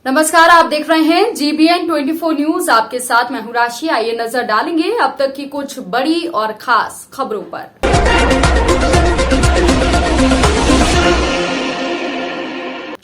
नमस्कार, आप देख रहे हैं GBN 24 न्यूज। आपके साथ मैं हूं राशि। आइए नजर डालेंगे अब तक की कुछ बड़ी और खास खबरों पर।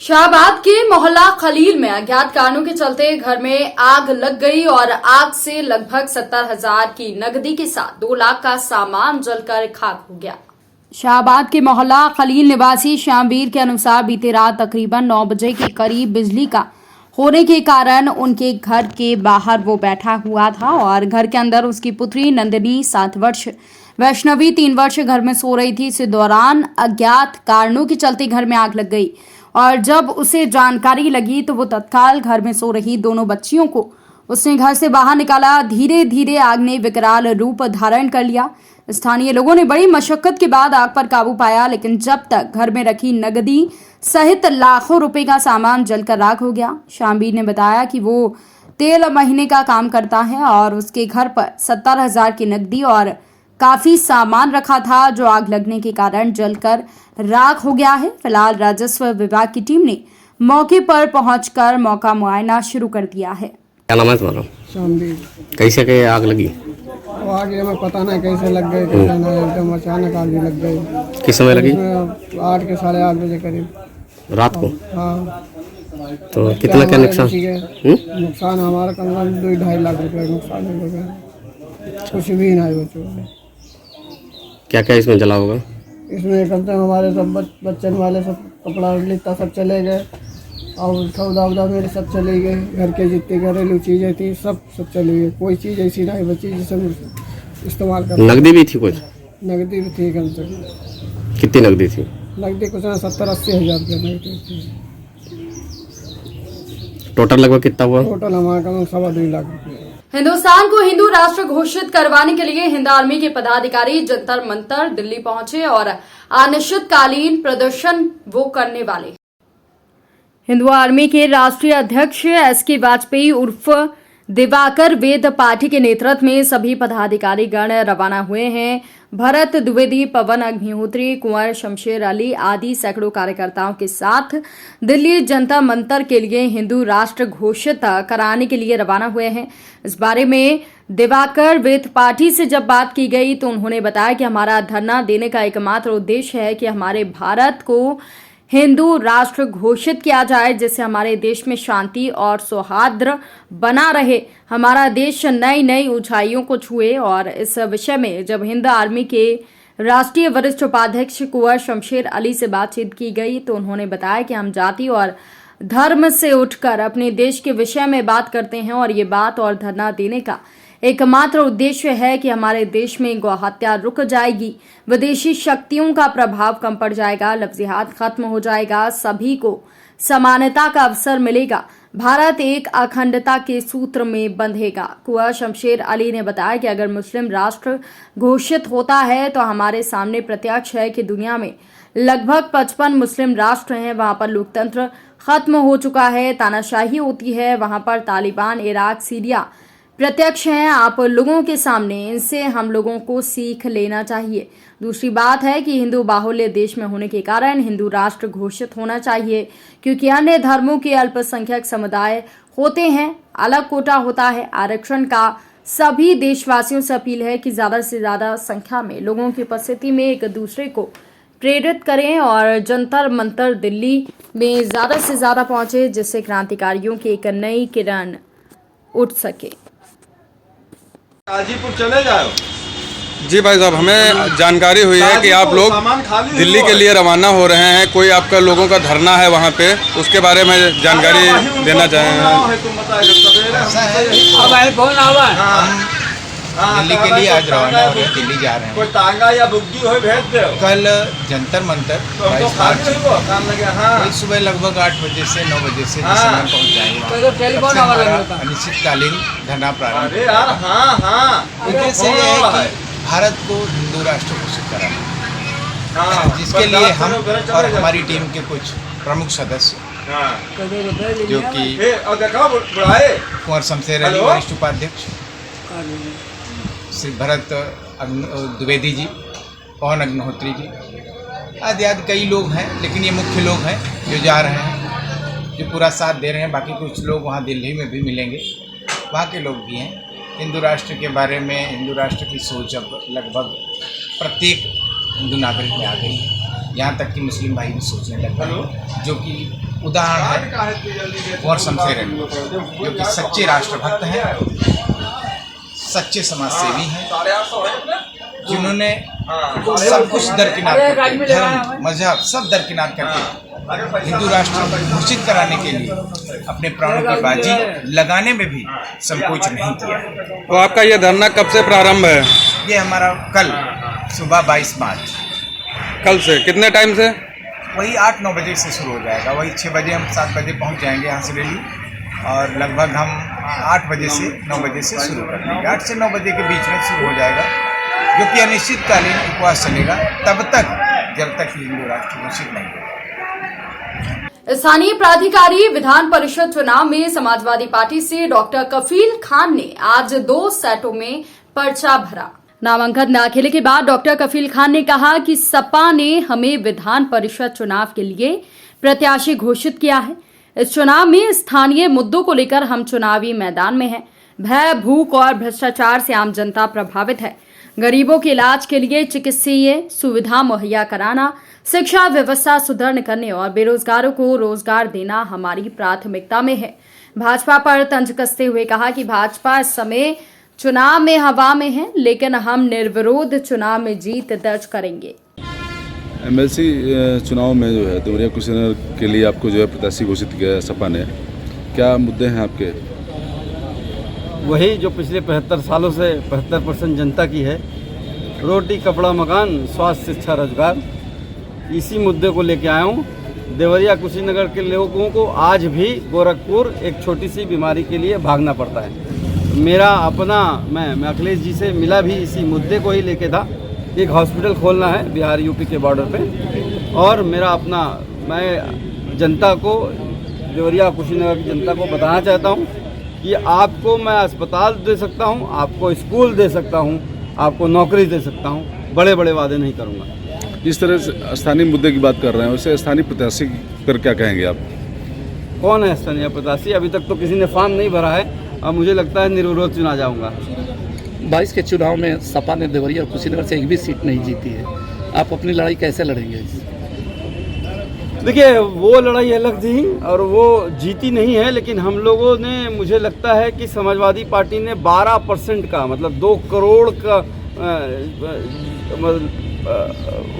शाहबाद के मोहल्ला खलील में अज्ञात कारणों के चलते घर में आग लग गई और आग से लगभग 70,000 की नकदी के साथ 2 लाख का सामान जलकर खाक हो गया। शाहबाद के मोहल्ला खलील निवासी श्यामवीर के अनुसार बीती रात तकरीबन 9 बजे के करीब बिजली का होने के कारण उनके घर के बाहर वो बैठा हुआ था और घर के अंदर उसकी पुत्री नंदिनी 7 वर्ष, वैष्णवी 3 वर्ष घर में सो रही थी। इस दौरान अज्ञात कारणों के चलते घर में आग लग गई और जब उसे जानकारी लगी तो वो तत्काल घर में सो रही दोनों बच्चियों को उसने घर से बाहर निकाला। धीरे धीरे आग ने विकराल रूप धारण कर लिया। स्थानीय लोगों ने बड़ी मशक्कत के बाद आग पर काबू पाया, लेकिन जब तक घर में रखी नगदी सहित लाखों रुपए का सामान जलकर राख हो गया। शामवीर ने बताया कि वो तेल महीने का काम करता है और उसके घर पर 70,000 की नकदी और काफी सामान रखा था, जो आग लगने के कारण जलकर राख हो गया है। फिलहाल राजस्व विभाग की टीम ने मौके पर पहुंचकर मौका मुआयना शुरू कर दिया है। क्या नाम है तुम्हारा? शामवीर। कैसे के आग लगी? आग हमें पता नहीं कैसे लग गई, कैसे नहीं, एकदम अचानक आग लग गई। किस समय लगी? 8 के 8:30 बजे करीब रात को। हाँ। तो कितना क्या नुकसान? नुकसान हमारा कम से कम 2-2.5 लाख रुपए नुकसान हो गया। कुछ भी नहीं बचा। क्या क्या इसमें जला होगा? इसमें कम से कम हमारे सब बच्चन वाले सब कपड़ा लित्ता सब चले गए और सौदा उदा मेरे सब चले गए। घर के जितनी घरेलू चीज़ें थी सब चली गई। कोई चीज़ ऐसी नहीं बची जिसे इस्तेमाल कर। नकदी भी थी कुछ? नकदी भी थी कम से कम। कितनी नकदी थी? नकदी कुछ 70-80 हज़ार रुपये नकदी थी। टोटल लगभग कितना हुआ? टोटल हमारा कम 2.25 लाख रुपये। हिंदुस्तान को हिंदू राष्ट्र घोषित करवाने के लिए हिंद आर्मी के पदाधिकारी जंतर मंतर दिल्ली पहुंचे और अनिश्चितकालीन प्रदर्शन वो करने वाले। हिंदू आर्मी के राष्ट्रीय अध्यक्ष SK वाजपेयी उर्फ दिवाकर वेद पाठी के नेतृत्व में सभी पदाधिकारी गण रवाना हुए हैं। भरत द्विवेदी, पवन अग्निहोत्री, कुंवर शमशेर अली आदि सैकड़ों कार्यकर्ताओं के साथ दिल्ली जंतर मंतर के लिए हिंदू राष्ट्र घोषित कराने के लिए रवाना हुए हैं। इस बारे में दिवाकर वेद पाठी से जब बात की गई तो उन्होंने बताया कि हमारा धरना देने का एकमात्र उद्देश्य है कि हमारे भारत को हिंदू राष्ट्र घोषित किया जाए, जिससे हमारे देश में शांति और सौहार्द बना रहे, हमारा देश नई नई ऊंचाइयों को छुए। और इस विषय में जब हिंद आर्मी के राष्ट्रीय वरिष्ठ उपाध्यक्ष कुंवर शमशेर अली से बातचीत की गई तो उन्होंने बताया कि हम जाति और धर्म से उठकर अपने देश के विषय में बात करते हैं और ये बात और धरना देने का एकमात्र उद्देश्य है कि हमारे देश में गौ हत्या रुक जाएगी, विदेशी शक्तियों का प्रभाव कम पड़ जाएगा, लफ्जियात खत्म हो जाएगा, सभी को समानता का अवसर मिलेगा, भारत एक अखंडता के सूत्र में बंधेगा। कुंवर शमशेर अली ने बताया कि अगर मुस्लिम राष्ट्र घोषित होता है तो हमारे सामने प्रत्यक्ष है कि दुनिया में लगभग 55 मुस्लिम राष्ट्र हैं। वहां पर लोकतंत्र खत्म हो चुका है, तानाशाही होती है, वहां पर तालिबान, इराक, सीरिया प्रत्यक्ष हैं आप लोगों के सामने। इनसे हम लोगों को सीख लेना चाहिए। दूसरी बात है कि हिंदू बाहुल्य देश में होने के कारण हिंदू राष्ट्र घोषित होना चाहिए, क्योंकि अन्य धर्मों के अल्पसंख्यक समुदाय होते हैं, अलग कोटा होता है आरक्षण का। सभी देशवासियों से अपील है कि ज्यादा से ज्यादा संख्या में लोगों की उपस्थिति में एक दूसरे को प्रेरित करें और जंतर मंतर दिल्ली में ज्यादा से ज्यादा पहुंचे, जिससे क्रांतिकारियों की एक नई किरण उठ सके। गाजीपुर चले जाओ। जी भाई साहब, हमें जानकारी हुई है कि आप लोग दिल्ली के लिए रवाना हो रहे हैं। कोई आपका लोगों का धरना है वहाँ पे, उसके बारे में जानकारी देना चाहें। दिल्ली के लिए आज रवाना हो रहे हैं, दिल्ली जा रहे हैं। कोई तांगा या बुग्गी हो भेज दो। कल जंतर मंतर कल सुबह लगभग 8 बजे से 9 बजे से पहुँच जाएंगे। अनिश्चितकालीन धरना प्रारंभ। उद्देश्य ये है कि भारत को हिंदू राष्ट्र घोषित कराना, जिसके लिए हम और हमारी टीम के कुछ प्रमुख सदस्य जो कि कुंवर शमशेर अली वरिष्ठ उपाध्यक्ष, श्री भरत द्विवेदी जी, पवन अग्निहोत्री जी आदि कई लोग हैं, लेकिन ये मुख्य लोग हैं जो जा रहे हैं। जो पूरा साथ दे रहे हैं। बाकी कुछ लोग वहाँ दिल्ली में भी मिलेंगे, वहाँ के लोग भी हैं। हिंदू राष्ट्र के बारे में, हिंदू राष्ट्र की सोच अब लगभग प्रत्येक हिंदू नागरिक में आ गई है, यहाँ तक कि मुस्लिम भाई भी सोचने लग गए, जो कि उदाहरण है कुंवर शमशेर, जो कि सच्चे राष्ट्रभक्त हैं, सच्चे समाजसेवी हैं, जिन्होंने सब कुछ दरकिनार करके, धर्म मजहब सब दरकिनार करके हिंदू राष्ट्र घोषित कराने के लिए अपने प्राणों की बाजी लगाने में भी संकोच नहीं किया। तो आपका ये धरना कब से प्रारंभ है? ये हमारा कल सुबह 22 मार्च, कल से कितने टाइम से? वही 8-9 बजे से शुरू हो जाएगा। वही 6 बजे हम 7 बजे पहुंच जाएंगे यहाँ से रैली, और लगभग हम 8 बजे से 9 बजे से शुरू कर देंगे। 8 से 9 बजे के बीच में शुरू हो जाएगा, जो कि अनिश्चितकालीन उपवास चलेगा तब तक जब तक हिंदू राष्ट्र घोषित नहीं होगा। स्थानीय प्राधिकारी विधान परिषद चुनाव में समाजवादी पार्टी से डॉक्टर कफील खान ने आज 2 सेटों में पर्चा भरा। नामांकन दाखिले के बाद डॉक्टर कफील खान ने कहा कि सपा ने हमें विधान परिषद चुनाव के लिए प्रत्याशी घोषित किया है। इस चुनाव में स्थानीय मुद्दों को लेकर हम चुनावी मैदान में हैं। भय, भूख और भ्रष्टाचार से आम जनता प्रभावित है। गरीबों के इलाज के लिए चिकित्सीय सुविधा मुहैया कराना, शिक्षा व्यवस्था सुदृढ़ करने और बेरोजगारों को रोजगार देना हमारी प्राथमिकता में है। भाजपा पर तंज कसते हुए कहा कि भाजपा इस समय चुनाव में हवा में है, लेकिन हम निर्विरोध चुनाव में जीत दर्ज करेंगे। एमएलसी चुनाव में जो है देवरिया कुशीनगर के लिए आपको जो है प्रत्याशी घोषित किया है सपा ने, क्या मुद्दे हैं आपके? वही जो पिछले 75 सालों से 75% जनता की है, रोटी कपड़ा मकान, स्वास्थ्य शिक्षा रोजगार, इसी मुद्दे को लेके आया हूँ। देवरिया कुशीनगर के लोगों को आज भी गोरखपुर एक छोटी सी बीमारी के लिए भागना पड़ता है। मेरा अपना मैं अखिलेश जी से मिला भी इसी मुद्दे को ही लेके था। एक हॉस्पिटल खोलना है बिहार यूपी के बॉर्डर पे, और मेरा अपना मैं जनता को, देवरिया कुशीनगर की जनता को बताना चाहता हूँ कि आपको मैं अस्पताल दे सकता हूँ, आपको स्कूल दे सकता हूँ, आपको नौकरी दे सकता हूँ, बड़े बड़े वादे नहीं करूँगा। इस तरह से स्थानीय मुद्दे की बात कर रहे हैं, वैसे स्थानीय प्रत्याशी पर क्या कहेंगे आप? कौन है स्थानीय प्रत्याशी? अभी तक तो किसी ने फॉर्म नहीं भरा है, और मुझे लगता है निर्विरोध चुना जाऊँगा। 22 के चुनाव में सपा ने देवरिया और कुशीनगर से एक भी सीट नहीं जीती है। आप अपनी लड़ाई कैसे लड़ेंगे? देखिए, वो लड़ाई अलग थी और वो जीती नहीं है, लेकिन हम लोगों ने, मुझे लगता है कि समाजवादी पार्टी ने 12% का, मतलब 2 करोड़ का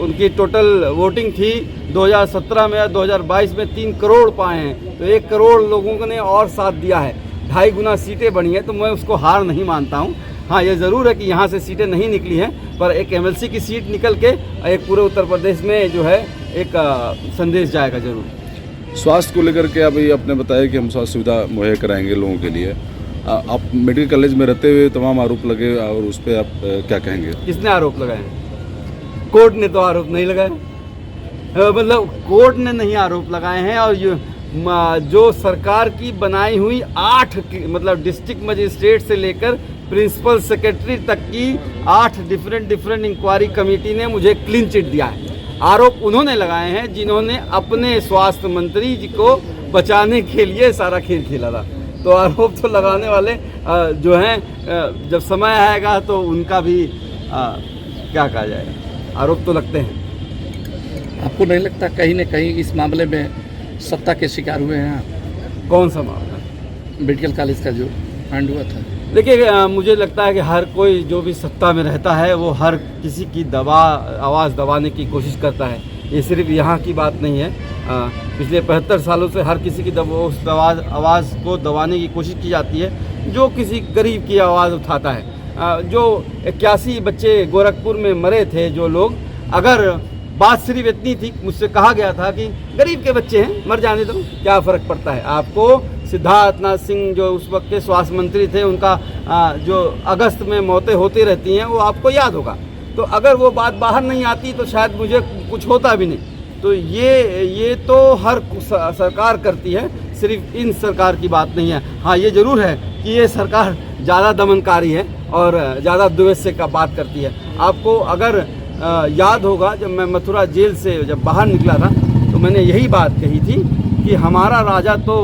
उनकी टोटल वोटिंग थी। 2017 में या 2022 में 3 करोड़ पाए हैं, तो 1 करोड़ लोगों ने और साथ दिया है। 2.5 गुना सीटें बढ़ी हैं, तो मैं उसको हार नहीं मानता हूँ। हाँ, ये ज़रूर है कि यहाँ से सीटें नहीं निकली हैं, पर एक एमएलसी की सीट निकल के एक पूरे उत्तर प्रदेश में जो है एक संदेश जाएगा जरूर। स्वास्थ्य को लेकर के अभी आपने बताया कि हम स्वास्थ्य सुविधा मुहैया कराएंगे लोगों के लिए। आप मेडिकल कॉलेज में रहते हुए तमाम आरोप लगे, और उस पर आप क्या कहेंगे? किसने आरोप लगाए? कोर्ट ने तो आरोप नहीं लगाए, मतलब कोर्ट ने नहीं आरोप लगाए हैं। और जो सरकार की बनाई हुई 8 मतलब डिस्ट्रिक्ट मजिस्ट्रेट से लेकर प्रिंसिपल सेक्रेटरी तक की 8 डिफरेंट इंक्वायरी कमेटी ने मुझे क्लीन चिट दिया है। आरोप उन्होंने लगाए हैं जिन्होंने अपने स्वास्थ्य मंत्री जी को बचाने के लिए सारा खेल खेला था। तो आरोप तो लगाने वाले जो हैं, जब समय आएगा तो उनका भी क्या कहा जाएगा, आरोप तो लगते हैं। आपको नहीं लगता कहीं न कहीं इस मामले में सत्ता के शिकार हुए हैं आप? कौन सा मामला? मेडिकल कॉलेज का जो कांड हुआ था। देखिए, मुझे लगता है कि हर कोई जो भी सत्ता में रहता है वो हर किसी की आवाज़ दबाने की कोशिश करता है। ये सिर्फ यहाँ की बात नहीं है, पिछले 75 सालों से हर किसी की उस आवाज़ को दबाने की कोशिश की जाती है जो किसी गरीब की आवाज़ उठाता है। जो 81 बच्चे गोरखपुर में मरे थे जो लोग, अगर बात सिर्फ इतनी थी, मुझसे कहा गया था कि गरीब के बच्चे हैं, मर जाने दो, क्या फ़र्क पड़ता है आपको। सिद्धार्थनाथ सिंह जो उस वक्त के स्वास्थ्य मंत्री थे, उनका जो अगस्त में मौतें होती रहती हैं वो आपको याद होगा। तो अगर वो बात बाहर नहीं आती तो शायद मुझे कुछ होता भी नहीं। तो ये तो हर सरकार करती है, सिर्फ इन सरकार की बात नहीं है। हाँ, ये ज़रूर है कि ये सरकार ज़्यादा दमनकारी है और ज़्यादा द्वेष का बात करती है। आपको अगर याद होगा, जब मैं मथुरा जेल से जब बाहर निकला था तो मैंने यही बात कही थी कि हमारा राजा तो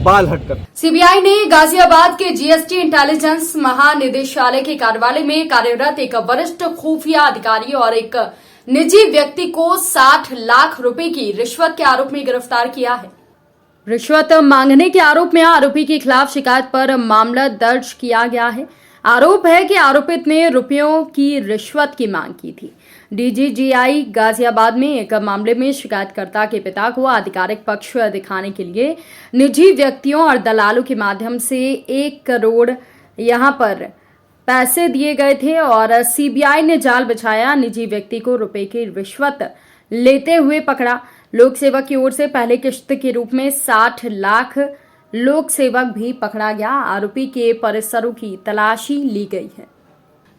बाल हटकर। सीबीआई ने गाजियाबाद के जीएसटी इंटेलिजेंस महानिदेशालय के कार्यालय में कार्यरत एक वरिष्ठ खुफिया अधिकारी और एक निजी व्यक्ति को 60 लाख रुपए की रिश्वत के आरोप में गिरफ्तार किया है। रिश्वत मांगने के आरोप में आरोपी के खिलाफ शिकायत पर मामला दर्ज किया गया है। आरोप है कि आरोपित ने रुपयों की रिश्वत की मांग की थी। डीजीजीआई गाजियाबाद में एक मामले में शिकायतकर्ता के पिता को आधिकारिक पक्ष दिखाने के लिए निजी व्यक्तियों और दलालों के माध्यम से 1 करोड़ यहां पर पैसे दिए गए थे और सीबीआई ने जाल बिछाया। निजी व्यक्ति को रुपए की रिश्वत लेते हुए पकड़ा। लोक सेवक की ओर से पहले किश्त के रूप में 60 लाख लोक सेवक भी पकड़ा गया। आरोपी के परिसरों की तलाशी ली गई है।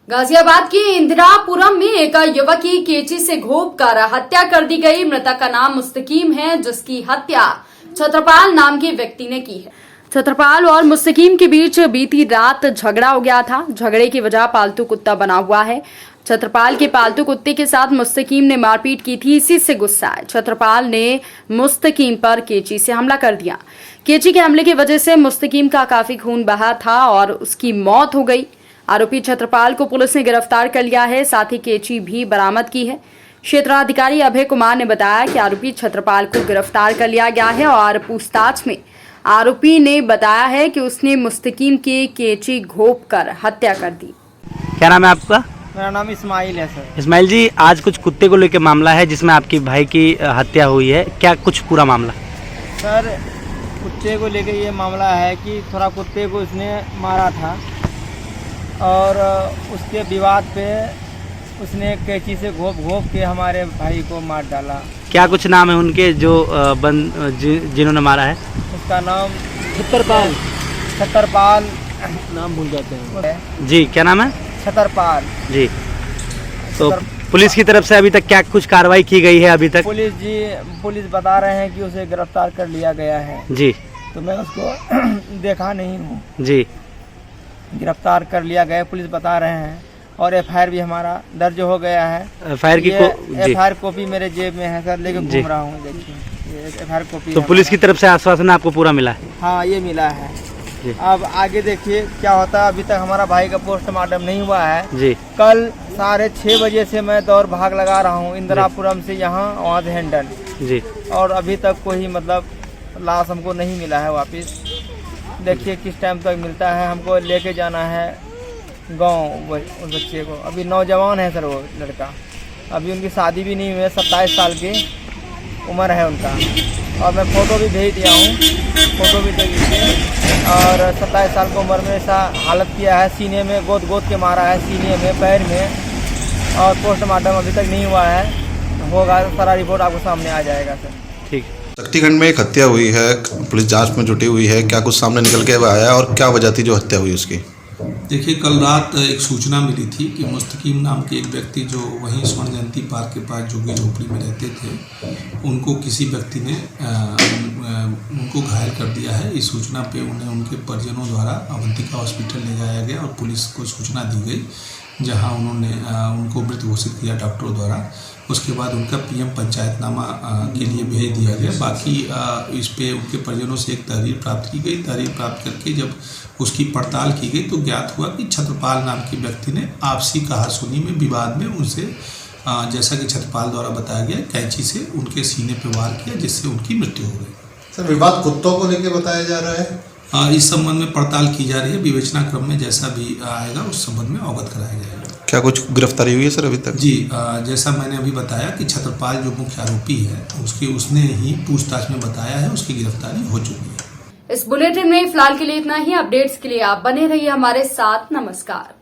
गाजियाबाद के इंदिरापुरम में एक युवक की केची से घोंपकर हत्या कर दी गई। मृतक का नाम मुस्तकीम है, जिसकी हत्या छत्रपाल नाम के व्यक्ति ने की है। छत्रपाल और मुस्तकीम के बीच बीती रात झगड़ा हो गया था। झगड़े की वजह पालतू कुत्ता बना हुआ है। छत्रपाल के पालतू कुत्ते के साथ मुस्तकीम ने मारपीट की थी। इसी से गुस्सा है छत्रपाल ने मुस्तकीम पर केची से हमला कर दिया। केची के हमले की वजह से मुस्तकीम का काफी खून बहा था और उसकी मौत हो गई। आरोपी छत्रपाल को पुलिस ने गिरफ्तार कर लिया है, साथ ही केची भी बरामद की है। क्षेत्राधिकारी अभय कुमार ने बताया कि आरोपी छत्रपाल को गिरफ्तार कर लिया गया है और पूछताछ में आरोपी ने बताया है कि उसने मुस्तकीम के केची घोंपकर हत्या कर दी। क्या नाम है आपका? मेरा नाम इस्माइल है सर। इस्माइल जी, आज कुछ कुत्ते को लेकर मामला है जिसमें आपके भाई की हत्या हुई है, क्या कुछ पूरा मामला? सर, कुत्ते को लेकर ये मामला है कि थोड़ा कुत्ते को उसने मारा था और उसके विवाद पे उसने कैंची से घोंप के हमारे भाई को मार डाला। क्या कुछ नाम है उनके जो जिन्होंने मारा है? उसका नाम छतरपाल नाम भूल जाते हैं जी। क्या नाम है? छतरपाल जी। तो पुलिस की तरफ से अभी तक क्या कुछ कार्रवाई की गई है? अभी तक पुलिस बता रहे हैं कि उसे गिरफ्तार कर लिया गया है जी। तो मैं उसको देखा नहीं हूँ जी। गिरफ्तार कर लिया गया पुलिस बता रहे हैं और एफआईआर भी हमारा दर्ज हो गया है। एफआईआर कॉपी मेरे जेब में है सर, लेकिन घूम रहा हूँ। देखिए एफआईआर कॉपी। तो पुलिस की तरफ से आश्वासन आपको पूरा मिला है? हाँ, ये मिला है। अब आगे देखिए क्या होता है। अभी तक हमारा भाई का पोस्टमार्टम नहीं हुआ है जी। कल 6:30 बजे से मैं दौड़ भाग लगा रहा हूँ इंदिरापुरम से यहाँ वहाँ से हैंडल जी, और अभी तक कोई मतलब लाश हमको नहीं मिला है वापस। देखिए किस टाइम तक मिलता है। हमको लेके जाना है गांव उस बच्चे को। अभी नौजवान है सर वो लड़का, अभी उनकी शादी भी नहीं हुई है। 27 साल की उम्र है उनका और मैं फ़ोटो भी भेज दिया हूँ, फ़ोटो भी देखिए। और 27 साल की उम्र में ऐसा हालत किया है, सीने में गोद के मारा है, सीने में, पैर में। और पोस्टमार्टम अभी तक नहीं हुआ है, होगा सारा रिपोर्ट आपको सामने आ जाएगा सर। ठीक। शक्तिखंड में एक हत्या हुई है, पुलिस जांच में जुटी हुई है, क्या कुछ सामने निकल के आया है और क्या वजह थी जो हत्या हुई उसकी? देखिए, कल रात एक सूचना मिली थी कि मुस्तकीम नाम के एक व्यक्ति जो वहीं स्वर्ण जयंती पार्क के पास झुग्गी झोपड़ी में रहते थे, उनको किसी व्यक्ति ने उनको घायल कर दिया है। इस सूचना पे उन्हें उनके परिजनों द्वारा अवंतिका हॉस्पिटल ले जाया गया और पुलिस को सूचना दी गई, जहां उन्होंने उनको मृत घोषित किया डॉक्टरों द्वारा। उसके बाद उनका पीएम पंचायतनामा के लिए भेज दिया गया। बाकी इस पे उनके परिजनों से एक तहरीर प्राप्त की गई। तहरीर प्राप्त करके जब उसकी पड़ताल की गई तो ज्ञात हुआ कि छत्रपाल नाम के व्यक्ति ने आपसी कहासुनी में विवाद में उनसे जैसा कि छत्रपाल द्वारा बताया गया कैंची से उनके सीने पर वार किया, जिससे उनकी मृत्यु हो गई। सर, विवाद कुत्तों को लेकर बताया जा रहा है। इस संबंध में पड़ताल की जा रही है। विवेचना क्रम में जैसा भी आएगा उस संबंध में अवगत कराया जाएगा। क्या कुछ गिरफ्तारी हुई है सर अभी तक? जी, जैसा मैंने अभी बताया कि छत्रपाल जो मुख्य आरोपी है उसने ही पूछताछ में बताया है, उसकी गिरफ्तारी हो चुकी है। इस बुलेटिन में फिलहाल के लिए इतना ही। अपडेट्स के लिए आप बने रहिए हमारे साथ। नमस्कार।